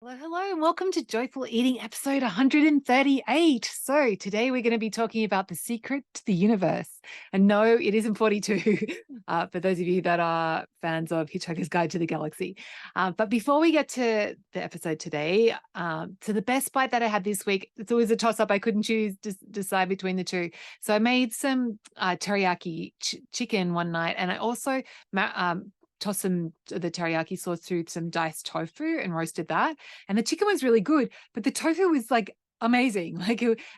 Hello, hello, and welcome to Joyful Eating episode 138. So, today we're going to be talking about the secret to the universe. And no, it isn't 42, for those of you that are fans of Hitchhiker's Guide to the Galaxy. But before we get to the episode today, so the best bite that I had this week, it's always a toss up. I couldn't decide between the two. So, I made some teriyaki chicken one night, and I also tossed some the teriyaki sauce through some diced tofu and roasted that. And the chicken was really good, but the tofu was like amazing.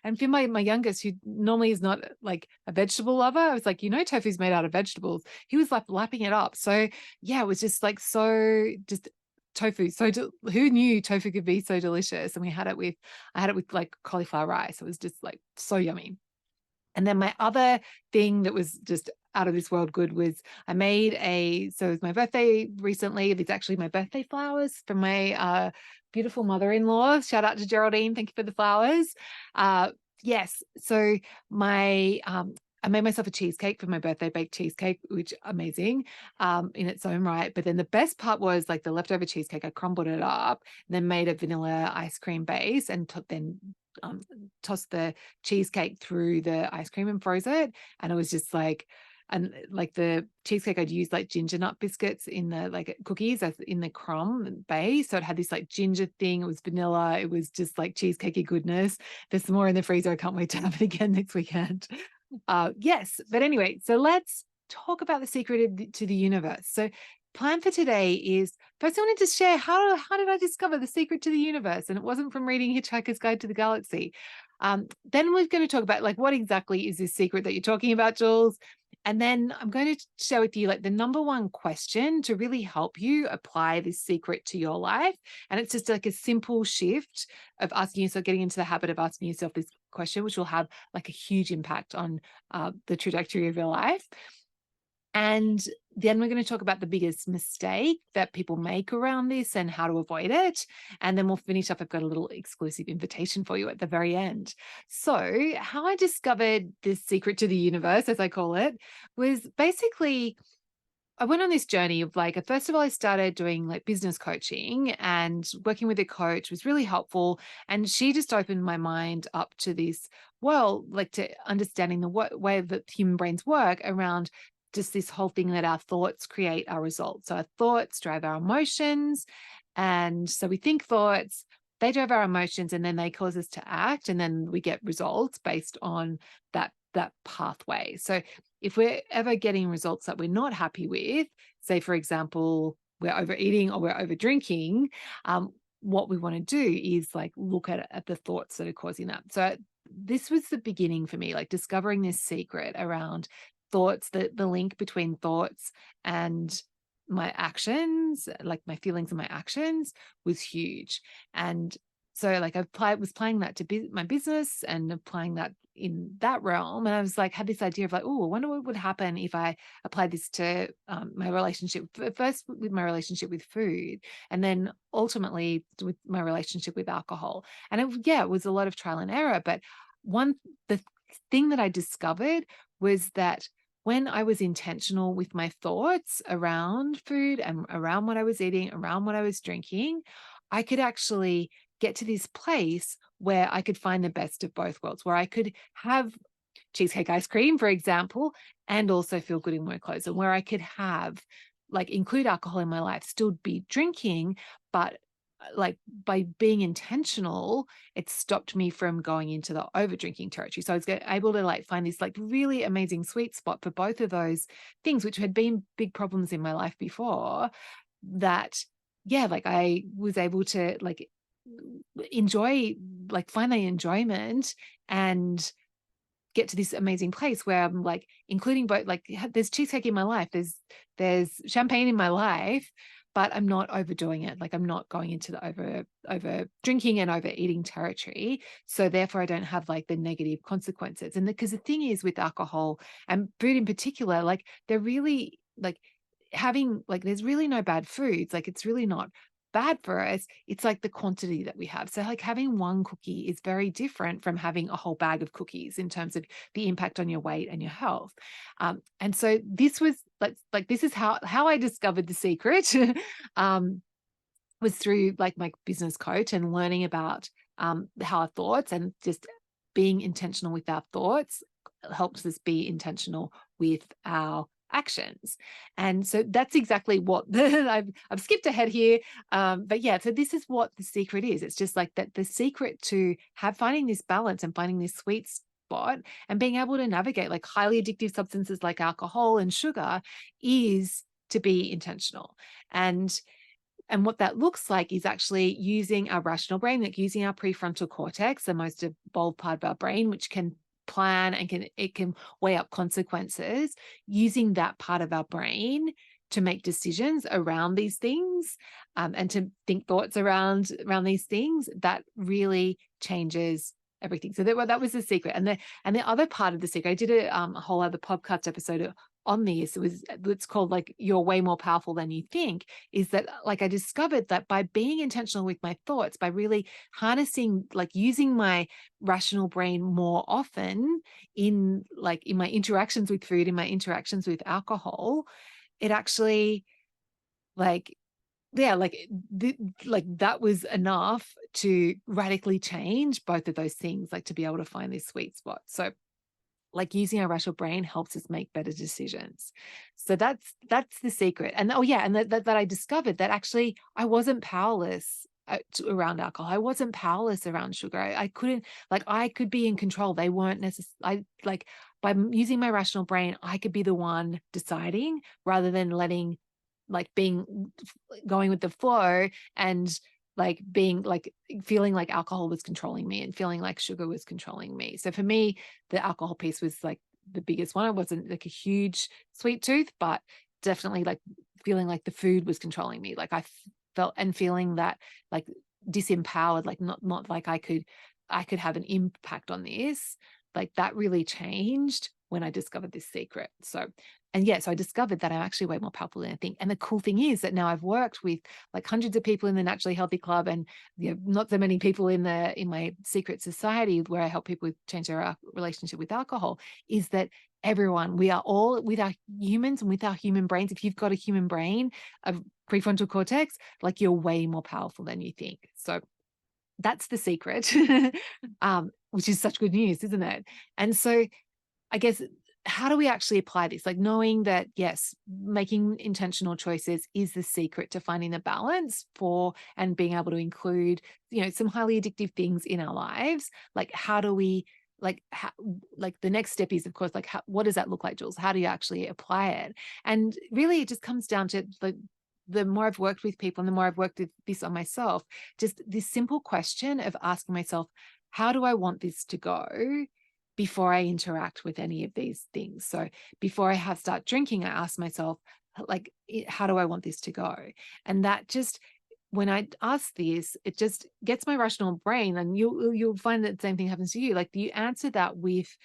And for my youngest, who normally is not like a vegetable lover, I was like, tofu's made out of vegetables. He was like lapping it up. So yeah, it was just like so just tofu. So who knew tofu could be so delicious? And I had it with like cauliflower rice. It was just like so yummy. And then my other thing that was just out of this world good was so it was my birthday recently. It's actually my birthday flowers from my beautiful mother-in-law. Shout out to Geraldine. Thank you for the flowers. Yes. So I made myself a cheesecake for my birthday, baked cheesecake, which amazing in its own right. But then the best part was like the leftover cheesecake. I crumbled it up, then made a vanilla ice cream base, and then um, tossed the cheesecake through the ice cream and froze it. And it was just like, and like the cheesecake, I'd used like ginger nut biscuits in the like cookies as in the crumb base. So it had this like ginger thing. It was vanilla. It was just like cheesecakey goodness. There's some more in the freezer. I can't wait to have it again next weekend. Yes. But anyway, so let's talk about the secret to the universe. So plan for today is first I wanted to share how did I discover the secret to the universe? And it wasn't from reading Hitchhiker's Guide to the Galaxy. Then we're going to talk about like what exactly is this secret that you're talking about, Jules? And then I'm going to share with you like the number one question to really help you apply this secret to your life. And it's just like a simple shift of asking yourself, getting into the habit of asking yourself this question, which will have like a huge impact on the trajectory of your life. And then we're going to talk about the biggest mistake that people make around this and how to avoid it. And then we'll finish up. I've got a little exclusive invitation for you at the very end. So, how I discovered this secret to the universe, as I call it, was basically I went on this journey of like, first of all, I started doing like business coaching, and working with a coach was really helpful. And she just opened my mind up to this, well, like to understanding the way that human brains work around just this whole thing that our thoughts create our results. So our thoughts drive our emotions. And so we think thoughts, they drive our emotions, and then they cause us to act. And then we get results based on that pathway. So if we're ever getting results that we're not happy with, say, for example, we're overeating or we're over drinking, what we want to do is like look at the thoughts that are causing that. So this was the beginning for me, like discovering this secret around thoughts, the link between thoughts and my actions, like my feelings and my actions, was huge. And so like was applying that to my business and applying that in that realm. And I was like, had this idea of like, oh, I wonder what would happen if I applied this to my relationship, first with my relationship with food, and then ultimately with my relationship with alcohol. And it was a lot of trial and error. But the thing that I discovered was that when I was intentional with my thoughts around food and around what I was eating, around what I was drinking, I could actually get to this place where I could find the best of both worlds, where I could have cheesecake ice cream, for example, and also feel good in my clothes, and where I could have like include alcohol in my life, still be drinking, but like by being intentional, it stopped me from going into the over drinking territory. So I was able to like find this like really amazing sweet spot for both of those things, which had been big problems in my life before. That, yeah, like I was able to like enjoy, like find the enjoyment and get to this amazing place where I'm like including both, like there's cheesecake in my life, there's champagne in my life, but I'm not overdoing it. Like I'm not going into the over drinking and overeating territory. So therefore I don't have like the negative consequences. And because the thing is with alcohol and food in particular, like they're really like having like there's really no bad foods. Like it's really not bad for us. It's like the quantity that we have. So like having one cookie is very different from having a whole bag of cookies in terms of the impact on your weight and your health. And so this was like this is how I discovered the secret. um, was through like my business coach and learning about how our thoughts and just being intentional with our thoughts helps us be intentional with our actions. And so that's exactly what I've skipped ahead here. But yeah, so this is what the secret is. It's just like that the secret to finding this balance and finding this sweet spot and being able to navigate like highly addictive substances like alcohol and sugar is to be intentional. And what that looks like is actually using our rational brain, like using our prefrontal cortex, the most evolved part of our brain, which can plan and can weigh up consequences, using that part of our brain to make decisions around these things, and to think thoughts around these things. That really changes everything. So that was the secret. And the other part of the secret, I did a whole other podcast episode on this. It's called like You're Way More Powerful Than You Think, is that like I discovered that by being intentional with my thoughts, by really harnessing, like using my rational brain more often in my interactions with food, in my interactions with alcohol, it actually like yeah, like that was enough to radically change both of those things, like to be able to find this sweet spot. So like using our rational brain helps us make better decisions. So that's the secret. And oh yeah, and that I discovered that actually I wasn't powerless around alcohol. I wasn't powerless around sugar. I couldn't, like, I could be in control. They weren't necessarily, like, by using my rational brain, I could be the one deciding rather than letting, like, going with the flow and like being like feeling like alcohol was controlling me and feeling like sugar was controlling me. So for me, the alcohol piece was like the biggest one. I wasn't like a huge sweet tooth, but definitely like feeling like the food was controlling me. Like I felt and feeling that like disempowered, like not like I could have an impact on this. Like that really changed when I discovered this secret. So, and yeah, so I discovered that I'm actually way more powerful than I think. And the cool thing is that now I've worked with like hundreds of people in the Naturally Healthy Club, and not so many people in my secret society where I help people change their relationship with alcohol, is that everyone, we are all, with our humans and with our human brains, if you've got a human brain, a prefrontal cortex, like you're way more powerful than you think. So that's the secret, which is such good news, isn't it? And so I guess, how do we actually apply this? Like knowing that, yes, making intentional choices is the secret to finding the balance for and being able to include, some highly addictive things in our lives. Like, how do we, like the next step is, of course, like, what does that look like, Jules? How do you actually apply it? And really, it just comes down to the more I've worked with people and the more I've worked with this on myself, just this simple question of asking myself, how do I want this to go before I interact with any of these things? So before I start drinking, I ask myself, like, how do I want this to go? And that just, when I ask this, it just gets my rational brain, and you'll find that the same thing happens to you. Like you answer that with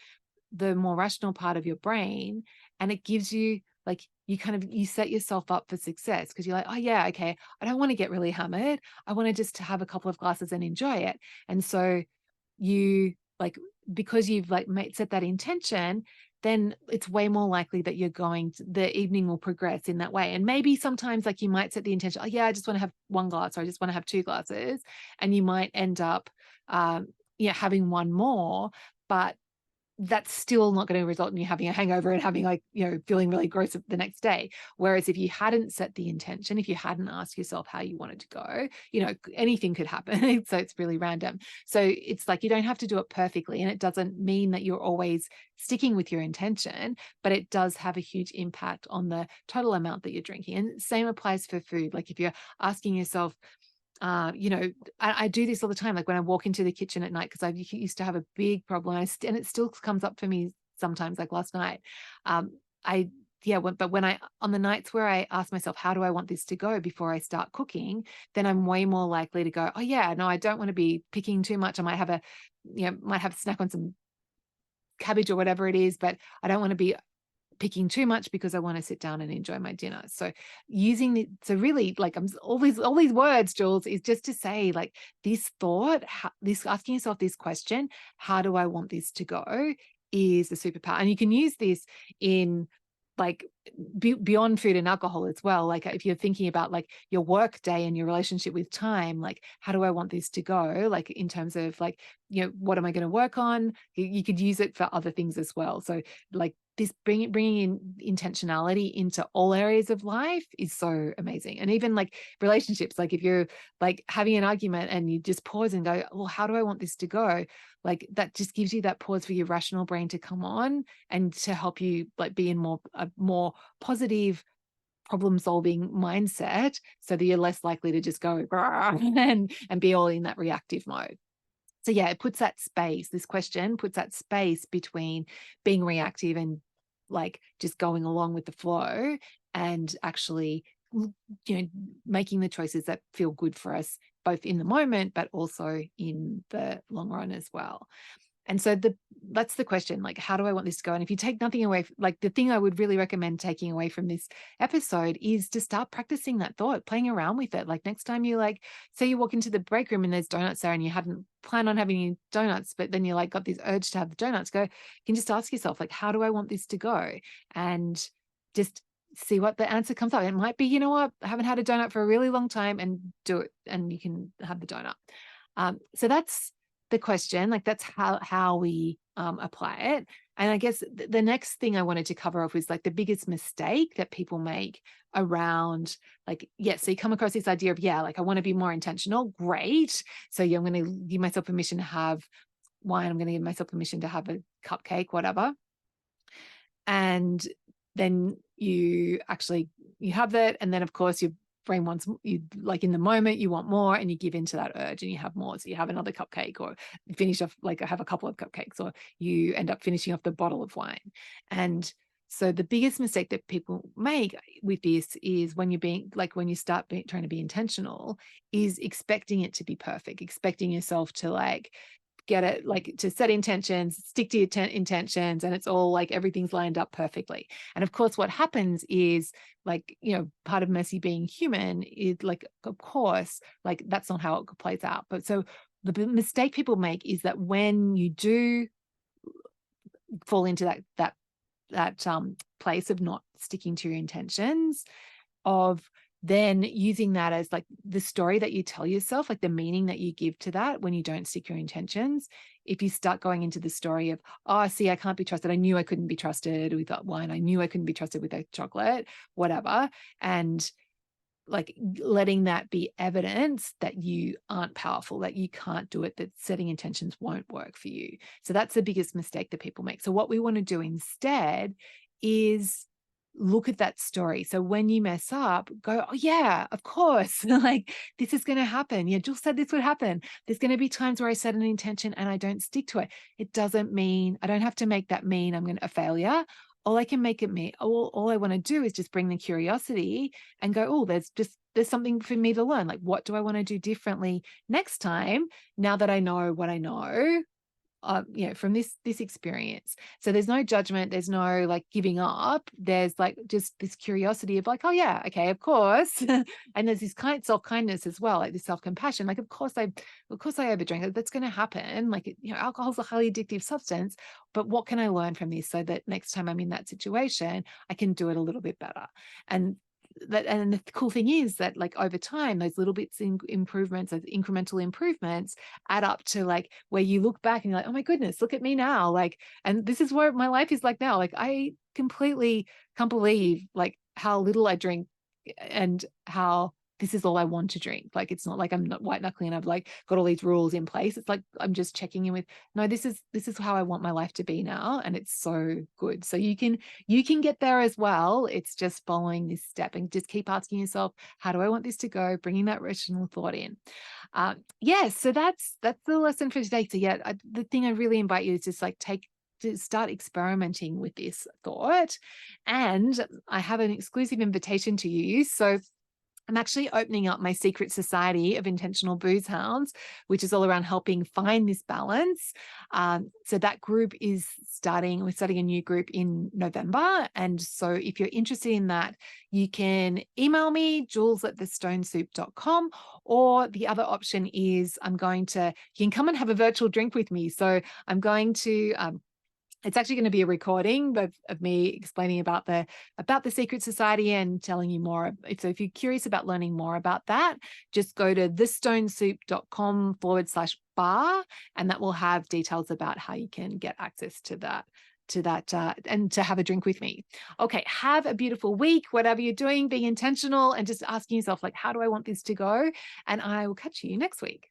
the more rational part of your brain, and it gives you, like, you set yourself up for success, because you're like, oh yeah, okay, I don't want to get really hammered. I want to just have a couple of glasses and enjoy it. And so you, like, because you've like set that intention, then it's way more likely that the evening will progress in that way. And maybe sometimes, like, you might set the intention, oh yeah, I just want to have one glass, or I just want to have two glasses, and you might end up having one more, but that's still not going to result in you having a hangover and having, like, feeling really gross the next day. Whereas if you hadn't set the intention, if you hadn't asked yourself how you wanted to go, anything could happen. So it's really random. So it's like, you don't have to do it perfectly. And it doesn't mean that you're always sticking with your intention, but it does have a huge impact on the total amount that you're drinking. And same applies for food. Like if you're asking yourself, I do this all the time. Like when I walk into the kitchen at night, because I used to have a big problem, and it still comes up for me sometimes, like last night. But on the nights where I ask myself, how do I want this to go before I start cooking, then I'm way more likely to go, oh yeah, no, I don't want to be picking too much. I might have a snack on some cabbage or whatever it is, but I don't want to be picking too much because I want to sit down and enjoy my dinner. So really, like, all these words, Jules, is just to say, like, this thought, this asking yourself this question, how do I want this to go, is the superpower. And you can use this in, like, beyond food and alcohol as well. Like if you're thinking about like your work day and your relationship with time, like how do I want this to go? Like in terms of like, what am I going to work on? You could use it for other things as well. So like this bringing in intentionality into all areas of life is so amazing. And even like relationships, like if you're like having an argument and you just pause and go, well, how do I want this to go? Like that just gives you that pause for your rational brain to come on and to help you like be in a more positive problem solving mindset, so that you're less likely to just go and be all in that reactive mode. So yeah, it puts that space, this question puts that space between being reactive and like just going along with the flow, and actually making the choices that feel good for us both in the moment but also in the long run as well. And so that's the question, like, how do I want this to go? And if you take nothing away, like the thing I would really recommend taking away from this episode is to start practicing that thought, playing around with it. Like next time you like, say you walk into the break room and there's donuts there and you hadn't planned on having any donuts, but then you like got this urge to have the donuts, you can just ask yourself, like, how do I want this to go? And just see what the answer comes up. It might be, you know what, I haven't had a donut for a really long time, and do it. And you can have the donut. So that's the question, like that's how we apply it. And I guess the next thing I wanted to cover off was like the biggest mistake that people make around like, so you come across this idea of, like I want to be more intentional. Great. So I'm going to give myself permission to have wine. I'm going to give myself permission to have a cupcake, whatever. And then you have that. And then of course your brain wants, you like in the moment you want more and you give into that urge and you have more. So you have another cupcake, or finish off, like I have a couple of cupcakes, or you end up finishing off the bottle of wine. And so the biggest mistake that people make with this is when you start trying to be intentional, is expecting it to be perfect, expecting yourself to like get it, like to set intentions, stick to your intentions, and it's all like everything's lined up perfectly. And of course, what happens is like, part of messy being human is like, of course, like that's not how it plays out. But so the mistake people make is that when you do fall into that place of not sticking to your intentions, of then using that as like the story that you tell yourself, like the meaning that you give to that when you don't stick your intentions. If you start going into the story of, oh, see, I can't be trusted. I knew I couldn't be trusted with that wine. I knew I couldn't be trusted with that chocolate, whatever. And like letting that be evidence that you aren't powerful, that you can't do it, that setting intentions won't work for you. So that's the biggest mistake that people make. So what we want to do instead is look at that story. So when you mess up, go, oh yeah, of course, like this is going to happen. Yeah, Jules said this would happen. There's going to be times where I set an intention and I don't stick to it. It doesn't mean, I don't have to make that mean I'm a failure. All I can make it mean, all I want to do is just bring the curiosity and go, oh, there's something for me to learn. Like, what do I want to do differently next time, now that I know what I know, from this experience. So there's no judgment, there's no like giving up, there's like just this curiosity of like, oh yeah, okay, of course. And there's this kind of self-kindness as well, like this self-compassion, like of course I overdrank, that's going to happen, like alcohol's a highly addictive substance, but what can I learn from this so that next time I'm in that situation I can do it a little bit better. And the cool thing is that like over time, those little bits in improvements, those incremental improvements add up to like where you look back and you're like, oh my goodness, look at me now. Like, and this is what my life is like now. Like I completely can't believe like how little I drink and how this is all I want to drink. Like, it's not like I'm not white knuckling and I've like got all these rules in place. It's like, I'm just checking in with, no, this is how I want my life to be now. And it's so good. So you can get there as well. It's just following this step and just keep asking yourself, how do I want this to go? Bringing that rational thought in. So that's the lesson for today. So the thing I really invite you is just like to start experimenting with this thought. And I have an exclusive invitation to you. So I'm actually opening up my secret society of intentional booze hounds, which is all around helping find this balance. So that group is we're starting a new group in November. And so if you're interested in that, you can email me, jules@thestonesoup.com, or the other option is you can come and have a virtual drink with me. So I'm going to It's actually going to be a recording of me explaining about the Secret Society and telling you more. So if you're curious about learning more about that, just go to thestonesoup.com/bar, and that will have details about how you can get access to that and to have a drink with me. Okay, have a beautiful week, whatever you're doing, being intentional and just asking yourself, like, how do I want this to go? And I will catch you next week.